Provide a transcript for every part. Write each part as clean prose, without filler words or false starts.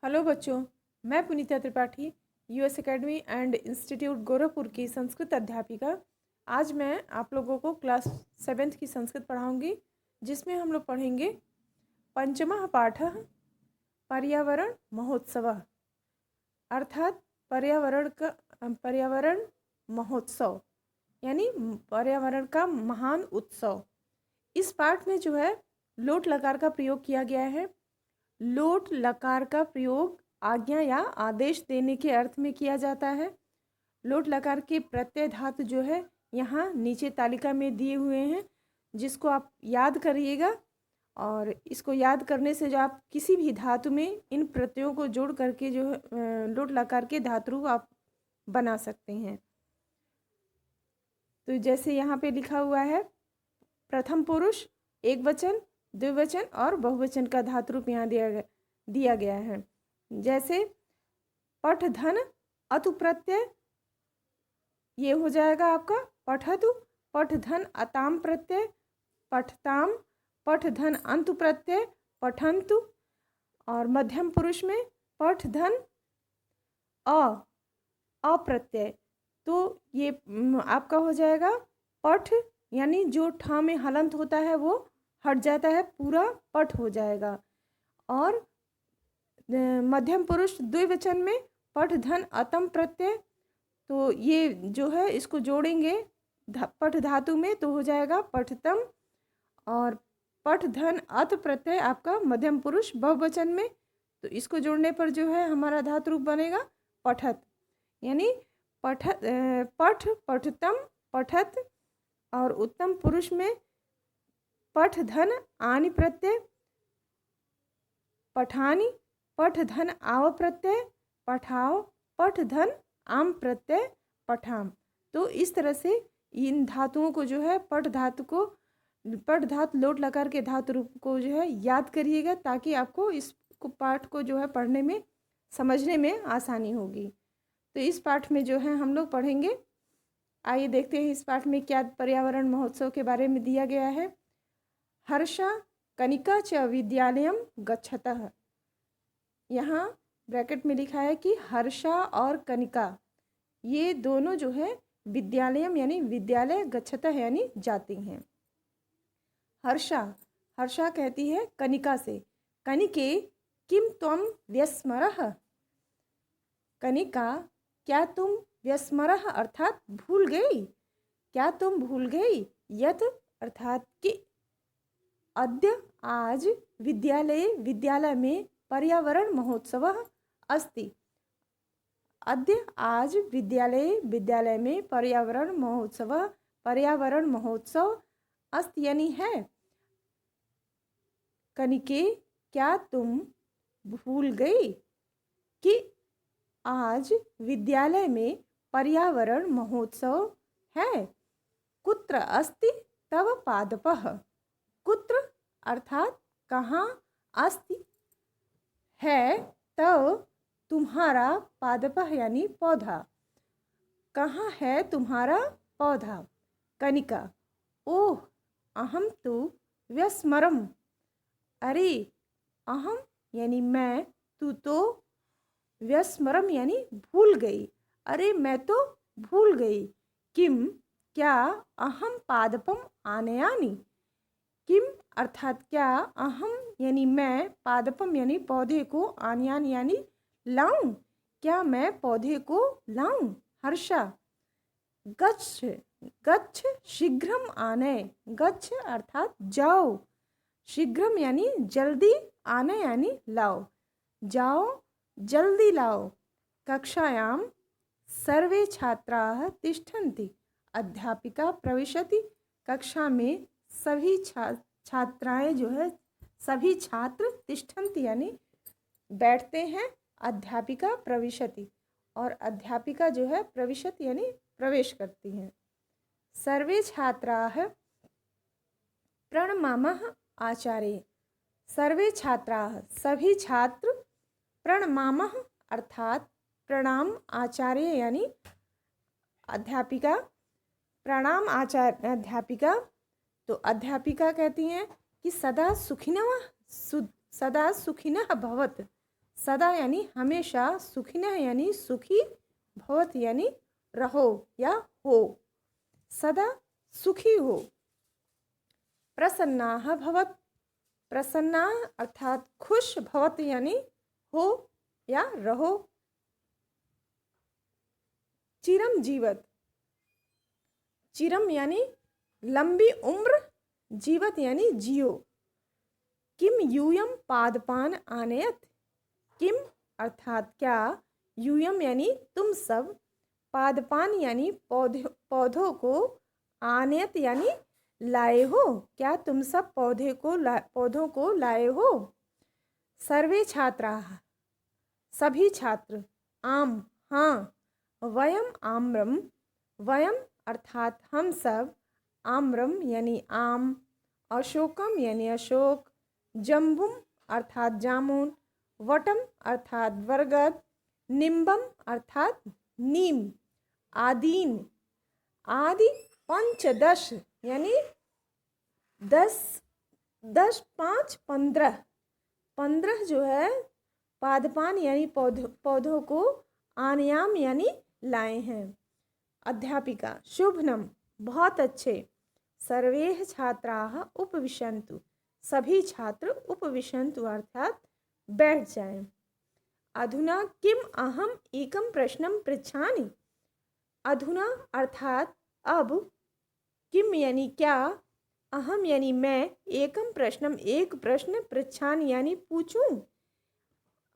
Hello बच्चों, मैं Punita Tripathi US academy and institute Gorakhpur की संस्कृत अध्यापिका। आज मैं आप लोगों को क्लास 7th की संस्कृत पढ़ाऊंगी, जिसमें हम लोग पढ़ेंगे पंचमः पाठः पर्यावरण महोत्सव, अर्थात पर्यावरण महोत्सव यानी पर्यावरण का महान उत्सव। इस पाठ में जो है लोट लकार का प्रयोग किया गया है। लोट लकार का प्रयोग आज्ञा या आदेश देने के अर्थ में किया जाता है। लोट लकार के प्रत्यय धातु जो है यहाँ नीचे तालिका में दिए हुए हैं, जिसको आप याद करिएगा। और इसको याद करने से जो आप किसी भी धातु में इन प्रत्ययों को जोड़ करके जो है लोट लकार के धातु आप बना सकते हैं। तो जैसे यहाँ पे लिखा हुआ है, प्रथम पुरुष एक वचन, द्विवचन और बहुवचन का धातु रूप यहाँ दिया गया है। जैसे पठ धन अतु प्रत्यय, ये हो जाएगा आपका पठतु। पठ धन अताम प्रत्यय पठताम। पठ धन अंतु प्रत्यय पठंतु। और मध्यम पुरुष में पठ धन अप्रत्यय, तो ये आपका हो जाएगा पठ, यानी जो ठ में हलंत होता है वो हट जाता है, पूरा पठ हो जाएगा। और मध्यम पुरुष द्विवचन में पठ धन अतम प्रत्यय, तो ये जो है इसको जोड़ेंगे पठ धातु में तो हो जाएगा पठतम। और पठ धन अत प्रत्यय आपका मध्यम पुरुष बहुवचन में, तो इसको जोड़ने पर जो है हमारा धातु रूप बनेगा पठत, यानी पठ पठतम पठत। और उत्तम पुरुष में पठ धन आनि प्रत्यय पठानी। पठ धन आव प्रत्यय पठाओ। पठ धन आम प्रत्यय पठाम। तो इस तरह से इन धातुओं को जो है पठ धातु लोट लकार के धातु रूप को जो है याद करिएगा, ताकि आपको इस पाठ को जो है पढ़ने में समझने में आसानी होगी। तो इस पाठ में जो है हम लोग पढ़ेंगे। आइए देखते हैं इस पाठ में क्या पर्यावरण महोत्सव के बारे में दिया गया है। हर्षा कनिका च विद्यालयम गच्छतः। यहाँ ब्रैकेट में लिखा है कि हर्षा और कनिका ये दोनों जो है विद्यालयम यानी विद्यालय गच्छतः यानी जाती हैं। हर्षा कहती है कनिका से, कनिके किम त्वम व्यस्मरः। कनिका, क्या तुम व्यस्मरः अर्थात भूल गई, क्या तुम भूल गई। यत अर्थात कि अद्य आज विद्यालय में पर्यावरण महोत्सव अस्ति। अद्य आज विद्यालय में पर्यावरण महोत्सव अस्ति यानी है। कनिके, क्या तुम भूल गई कि आज विद्यालय में पर्यावरण महोत्सव है। कुत्र अस्ति तव पादपः। कुत्र अर्थात कहाँ, अस्ति है, तव तुम्हारा, पादपः यानी पौधा, कहाँ है तुम्हारा पौधा। कनिका, ओह अहम तु व्यस्मरम। अरे अहम यानी मैं, तू तो व्यस्मरम यानी भूल गई, अरे मैं तो भूल गई। किम क्या, अहम पादपम आनयानि। किम अर्थात क्या, अहम यानी मैं, पादपम यानी पौधे को, आनयान यानी लाऊं, क्या मैं पौधे को लाऊं। हर्षा गच्छ, गच्छ शीघ्रम आनय। गच्छ अर्थात जाओ, शीघ्रम यानी जल्दी, आनय यानी लाओ, जाओ जल्दी लाओ। कक्षायां सर्वे छात्राः तिष्ठन्ति। अध्यापिका प्रविशति। कक्षा में सभी छात्राएं जो है, सभी छात्र, तिष्ठन्ति यानी बैठते हैं। अध्यापिका प्रविशति, और अध्यापिका जो है प्रविशति यानी प्रवेश करती हैं। सर्वे छात्राः प्रणमामः आचार्य। सर्वे छात्राः सभी छात्र, प्रणमामः अर्थात प्रणाम, आचार्य यानी अध्यापिका, प्रणाम अध्यापिका। तो अध्यापिका कहती हैं कि सदा सुखिनः भवत। सदा यानी हमेशा, सुखिनः यानी सुखी, भवति यानी रहो या हो, सदा सुखी हो। प्रसन्नाः भवत्, प्रसन्ना अर्थात खुश, भवत यानी हो या रहो। चिरम जीवत, चिरम यानी लंबी उम्र, जीवत यानी जियो। किम यूयम पादपान आनयत, किम अर्थात क्या, यूयम यानी तुम सब, पादपान यानी पौधों को, आनयत यानी लाए हो, क्या तुम सब पौधों को लाए हो। सर्वे छात्राः, सभी छात्र, आम हाँ, वयम आम्रम, वयम अर्थात हम सब, आम्रम यानी आम, अशोकम यानी अशोक, जम्बुम अर्थात जामुन, वटम अर्थात बरगद, निम्बम अर्थात नीम, आदीन आदि, पंचदश यानी 10, 10 5 15, 15 जो है पादपान यानी पौधों को आनयाम यानी लाए हैं। अध्यापिका शुभनम, बहुत अच्छे। सर्वे छात्राः उपविशन्तु, सभी छात्र उपविशन्तु अर्थात बैठ जाएं। अधुना किम अहम एकम प्रश्नम पृच्छामि, अधुना अर्थात अब, किम यानी क्या, अहम यानी मैं, एकम प्रश्नम एक प्रश्न, पृच्छामि यानी पूछूं,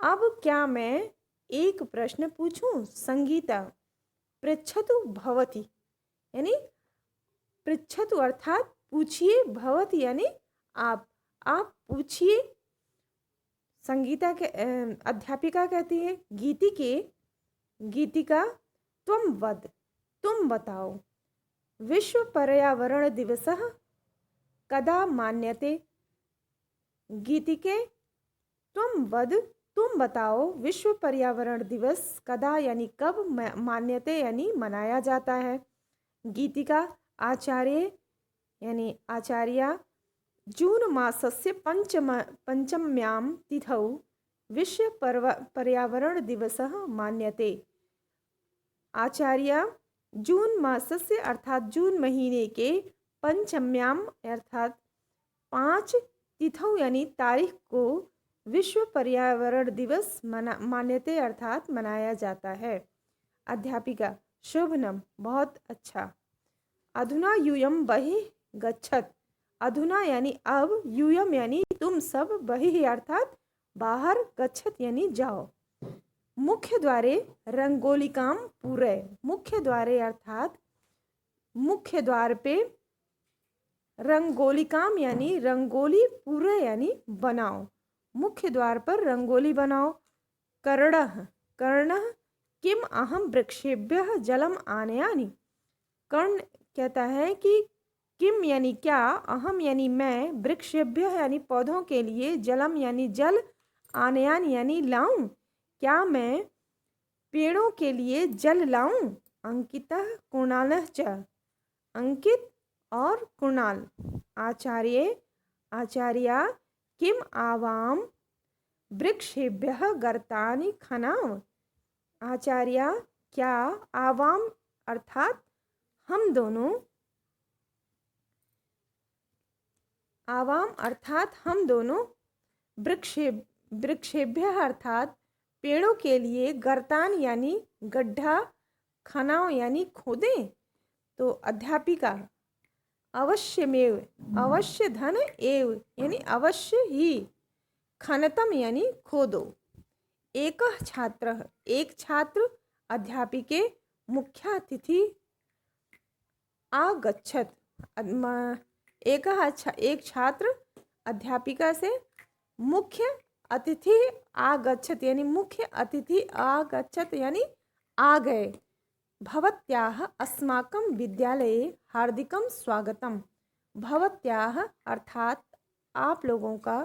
अब क्या मैं एक प्रश्न पूछूं। संगीता पृच्छतु भवती यानी पृच्छतु अर्थात पूछिए, भवती यानी आप पूछिए। संगीता के अध्यापिका कहती है गीतिका त्वं वद, तुम बताओ। विश्व पर्यावरण दिवसः कदा मान्यते, गीतिके त्वं वद, तुम बताओ, विश्व पर्यावरण दिवस कदा यानी कब, मान्यते यानी मनाया जाता है। गीतिका आचार्य यानी आचार्या, जून मासस्य पंचम्यां तिथौ विश्व पर्यावरण दिवसः मान्यते। आचार्य जून मासस्य अर्थात जून महीने के पंचम्यां अर्थात 5 तिथौ यानी तारीख को विश्व पर्यावरण दिवस मान्यते अर्थात मनाया जाता है। अध्यापिका शुभनम, बहुत अच्छा। अधुना यूयम बहिः गच्छत, अधुना यानी अब, यूयम यानी तुम सब, बहिः अर्थात बाहर, गच्छत यानी जाओ। मुख्य द्वारे रंगोलिकाम पूरे, मुख्य द्वारे अर्थात मुख्य द्वार पे, रंगोलिकाम यानी रंगोली, पूरे यानी बनाओ, मुख्य द्वार पर रंगोली बनाओ। कर्णः, कर्णः किम अहम वृक्षेभ्यः जलम आनयानि, कर्ण कहता है कि किम यानी क्या, अहम यानी मैं, वृक्षेभ्यः यानी पौधों के लिए, जलम यानी जल, आनयानि यानी लाऊं, क्या मैं पेड़ों के लिए जल लाऊं। अंकितः कुणालः च, अंकित और कुणाल। आचार्या किम आवाम वृक्षेभ्यः गर्तानि खनाम, आचार्या क्या आवाम अर्थात हम दोनों, आवाम अर्थात हम दोनों, वृक्षेभ्यः अर्थात पेड़ों के लिए, गर्तान यानी गड्ढा, खनाओ यानी खोदें। तो अध्यापिका अवश्यमेव, अवश्य धन एव यानी अवश्य ही, खनतम यानी खोदो। एक छात्र, एक छात्र, अध्यापिके मुख्यातिथि आगच्छत, एक छात्र अध्यापिका से मुख्य अतिथि आगच्छत यानी मुख्य अतिथि आगच्छत यानी आ गए। भवत्याः अस्माकं विद्यालये हार्दिकं स्वागतम, भवत्याः अर्थात आप लोगों का,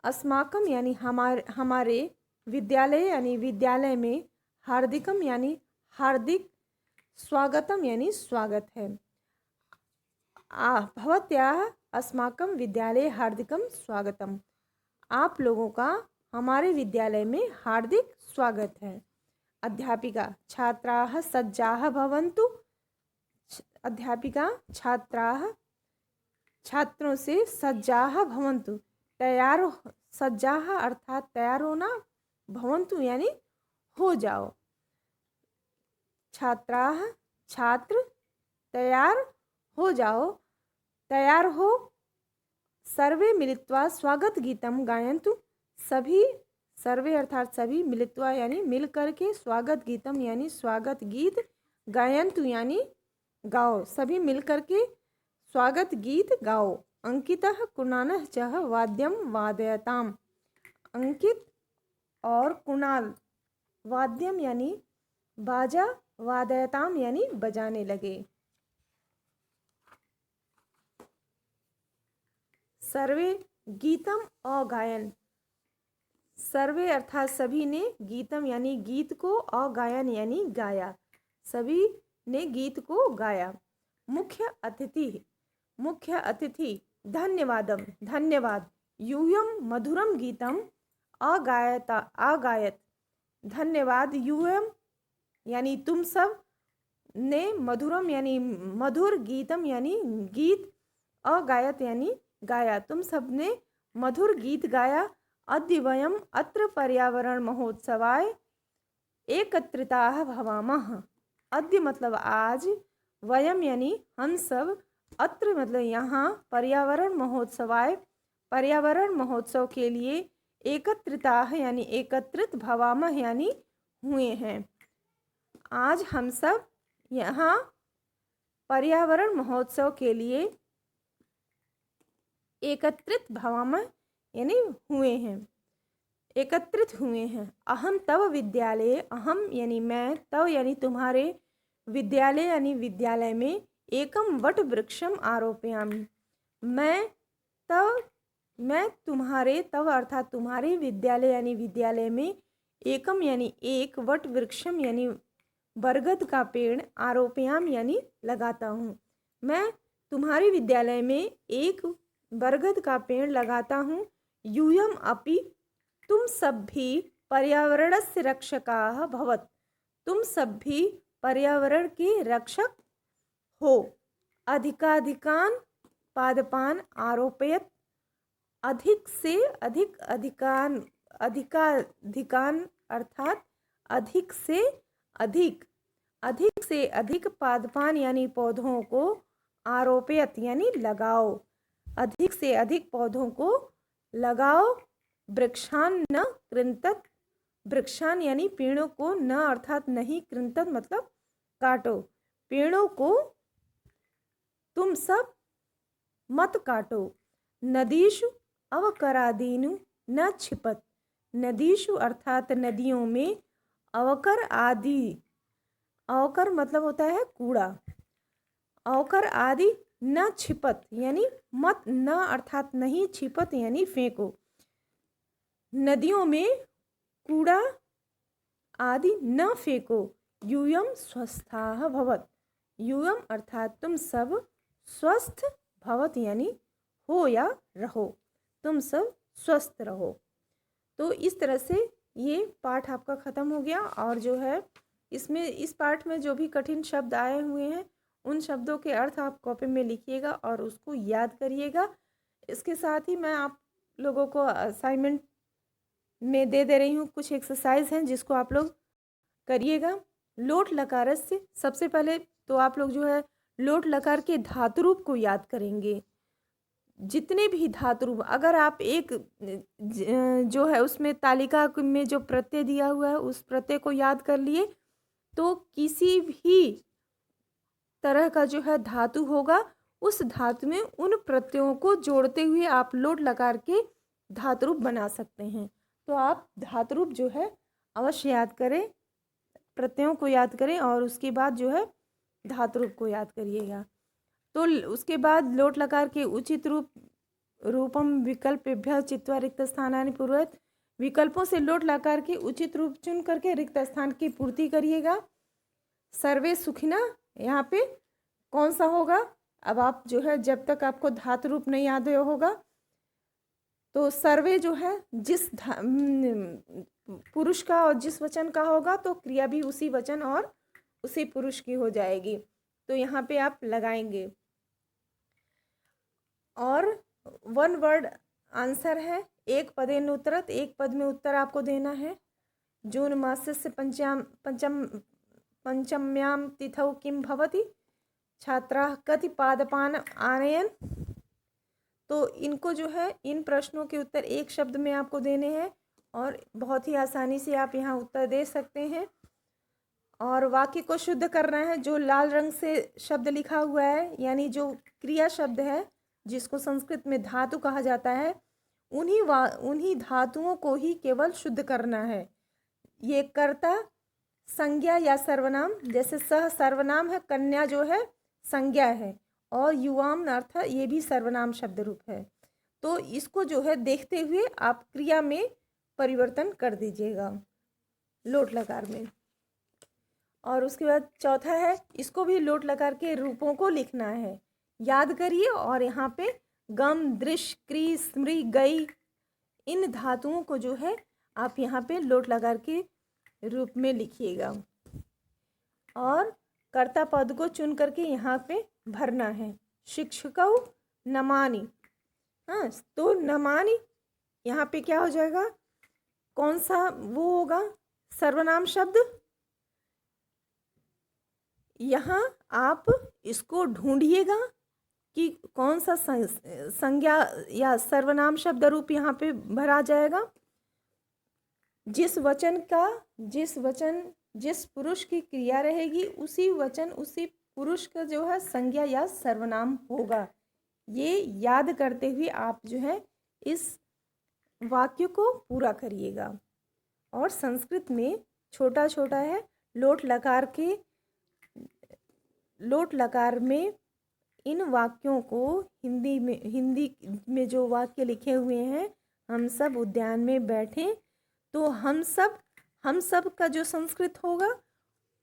अस्माकं यानी हमारे विद्यालय यानी विद्यालय में, हार्दिकम यानी हार्दिक, स्वागतम यानी स्वागत है। भवत्याः अस्माकं विद्यालये हार्दिकं स्वागतम, आप लोगों का हमारे विद्यालय में हार्दिक स्वागत है। अध्यापिका छात्राः सज्जाः भवन्तु। अध्यापिका छात्रों से सज्जाः भवन्तु, तैयार, सज्जाः अर्थात तैयार होना, भवन्तु यानी हो जाओ। छात्राः छात्र, तैयार हो जाओ, तैयार हो। सर्वे मिलित्वा स्वागत गीतम गायन्तु। सभी, सर्वे अर्थात सभी, मिलित्वा यानी मिल करके, स्वागत गीतम यानी स्वागत गीत, गायन्तु यानी गाओ, सभी मिल करके स्वागत गीत गाओ। अंकितः कुणालः च वाद्यम वादयताम। अंकित और कुणाल वाद्यम यानी बाजा, वादयताम यानी बजाने लगे। सर्वे गीतम अगायन। सर्वे अर्थात सभी ने, गीतम यानी गीत को, अगायन यानी गाया, सभी ने गीत को गाया। मुख्य अतिथि, मुख्य अतिथि धन्यवादम, धन्यवाद। यूयम मधुरम गीतम अगायत। धन्यवाद। यूयम यानी तुम सब ने, मधुरम यानी मधुर, गीतम यानी गीत, अगायत यानी गाया, तुम सब ने मधुर गीत गाया। अद्य वयम अत्र पर्यावरण महोत्सवाय एकत्रिताः भवामः। अद्य मतलब आज, वयम यानी हम सब, अत्र मतलब यहाँ, पर्यावरण महोत्सवाय पर्यावरण महोत्सव के लिए, एकत्रिताः यानी एकत्रित, भवामः यानी हुए हैं। आज हम सब यहाँ पर्यावरण महोत्सव के लिए एकत्रित, भवामः यानी हुए हैं, एकत्रित हुए हैं। अहम तव विद्यालय, अहम यानी मैं, तव यानी तुम्हारे, विद्यालय यानी विद्यालय में, एकम वट वृक्षम आरोपयामि। मैं तुम्हारे, तव अर्थात तुम्हारे, विद्यालय यानी विद्यालय में, एकम यानी एक, वट वृक्षम यानी बरगद का पेड़, आरोपयाम यानी लगाता हूँ। मैं तुम्हारे विद्यालय में एक बरगद का पेड़ लगाता हूँ। यूयम अपि, तुम सब भी, पर्यावरणस्य रक्षकाः भवत्, तुम सब भी पर्यावरण के रक्षक हो। अधिकाधिकान पादपान आरोपयत। अधिक से अधिक, अधिकाधिकान अर्थात अधिक से अधिक, अधिक से अधिक पादपान यानी पौधों को, आरोपयत यानी लगाओ, अधिक से अधिक पौधों को लगाओ। वृक्षान न कृंतत। वृक्षान यानी पेड़ों को, न अर्थात नहीं, कृंतत मतलब काटो, पेड़ों को तुम सब मत काटो। नदीषु अवकरादीनु न क्षिपत। नदीषु अर्थात नदियों में, अवकर आदि, अवकर मतलब होता है कूड़ा, अवकर आदि न छिपत यानी मत, न अर्थात नहीं, छिपत यानी फेंको। नदियों में कूड़ा आदि न फेंको। यूयम स्वस्थाः भवत। यूयम अर्थात तुम सब, स्वस्थ, भवत यानी हो या रहो, तुम सब स्वस्थ रहो। तो इस तरह से ये पाठ आपका ख़त्म हो गया। और जो है इसमें, इस पाठ में जो भी कठिन शब्द आए हुए हैं, उन शब्दों के अर्थ आप कॉपी में लिखिएगा और उसको याद करिएगा। इसके साथ ही मैं आप लोगों को असाइनमेंट में दे रही हूँ, कुछ एक्सरसाइज हैं जिसको आप लोग करिएगा। लोट लकार से सबसे पहले तो आप लोग जो है लोट लकार के धातु रूप को याद करेंगे। जितने भी धातु रूप, अगर आप एक जो है उसमें तालिका में जो प्रत्यय दिया हुआ है उस प्रत्यय को याद कर लिए, तो किसी भी तरह का जो है धातु होगा, उस धातु में उन प्रत्ययों को जोड़ते हुए आप लोट लकार के धातु रूप बना सकते हैं। तो आप धातु रूप जो है अवश्य याद करें, प्रत्ययों को याद करें और उसके बाद जो है धातु रूप को याद करिएगा। तो उसके बाद लोट लकार के उचित रूपम विकल्पेभ्यः चित्वा रिक्त स्थानानि पूरयत। विकल्पों से लोट लकार के उचित रूप चुन करके रिक्त स्थान की पूर्ति करिएगा। सर्वे सुखिना, यहाँ पे कौन सा होगा? अब आप जो है जब तक आपको धातु रूप नहीं याद होगा तो सर्वे जो है पुरुष का और जिस वचन का होगा तो क्रिया भी उसी वचन और उसी पुरुष की हो जाएगी। तो यहाँ पे आप लगाएंगे। और 1 वर्ड आंसर है, एक पदेन उत्तरत, एक पद में उत्तर आपको देना है। जून मासस्य पंचम्यां तिथौ किं भवति, छात्राः कति पादपान आनयन। तो इनको जो है, इन प्रश्नों के उत्तर एक शब्द में आपको देने हैं और बहुत ही आसानी से आप यहाँ उत्तर दे सकते हैं। और वाक्य को शुद्ध करना है। जो लाल रंग से शब्द लिखा हुआ है यानी जो क्रिया शब्द है, जिसको संस्कृत में धातु कहा जाता है, उन्हीं धातुओं को ही केवल शुद्ध करना है। ये कर्ता, संज्ञा या सर्वनाम, जैसे सह सर्वनाम है, कन्या जो है संज्ञा है, और युवाम अर्थ ये भी सर्वनाम शब्द रूप है। तो इसको जो है देखते हुए आप क्रिया में परिवर्तन कर दीजिएगा लोट लकार में। और उसके बाद चौथा है, इसको भी लोट लकार के रूपों को लिखना है, याद करिए। और यहाँ पे गम, दृश्य, क्री, स्मृ, गई, इन धातुओं को जो है आप यहाँ पे लोट लकार के रूप में लिखिएगा। और कर्ता पद को चुन करके यहाँ पे भरना है। शिक्षकौ नमानि, हाँ, तो नमानि यहाँ पे क्या हो जाएगा, कौन सा वो होगा सर्वनाम शब्द। यहाँ आप इसको ढूंढिएगा कि कौन सा संज्ञा या सर्वनाम शब्द रूप यहाँ पे भरा जाएगा। जिस पुरुष की क्रिया रहेगी उसी वचन उसी पुरुष का जो है संज्ञा या सर्वनाम होगा। ये याद करते हुए आप जो है इस वाक्य को पूरा करिएगा। और संस्कृत में छोटा छोटा है, लोट लकार में इन वाक्यों को हिंदी में जो वाक्य लिखे हुए हैं, हम सब उद्यान में बैठे, तो हम सब का जो संस्कृत होगा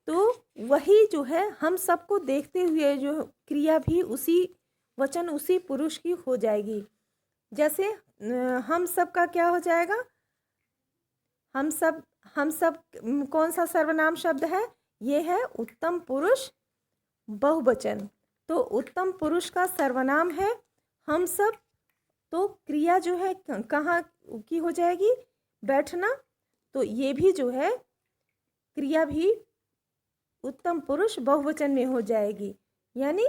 तो वही जो है हम सबको देखते हुए जो क्रिया भी उसी वचन उसी पुरुष की हो जाएगी। जैसे हम सब का क्या हो जाएगा, हम सब कौन सा सर्वनाम शब्द है, ये है उत्तम पुरुष बहुवचन। तो उत्तम पुरुष का सर्वनाम है हम सब, तो क्रिया जो है कहाँ की हो जाएगी, बैठना। तो ये भी जो है क्रिया भी उत्तम पुरुष बहुवचन में हो जाएगी, यानी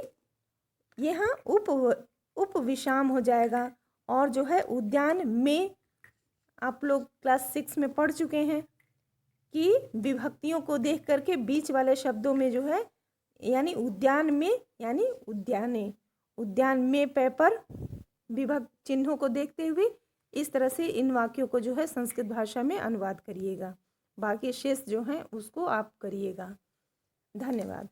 यहाँ उपविश्राम हो जाएगा। और जो है उद्यान में, आप लोग क्लास 6 में पढ़ चुके हैं कि विभक्तियों को देख करके बीच वाले शब्दों में जो है, यानी उद्यान में यानी उद्याने, उद्यान में पे पर विभक्त चिन्हों को देखते हुए इस तरह से इन वाक्यों को जो है संस्कृत भाषा में अनुवाद करिएगा। बाकी शेष जो हैं उसको आप करिएगा। धन्यवाद।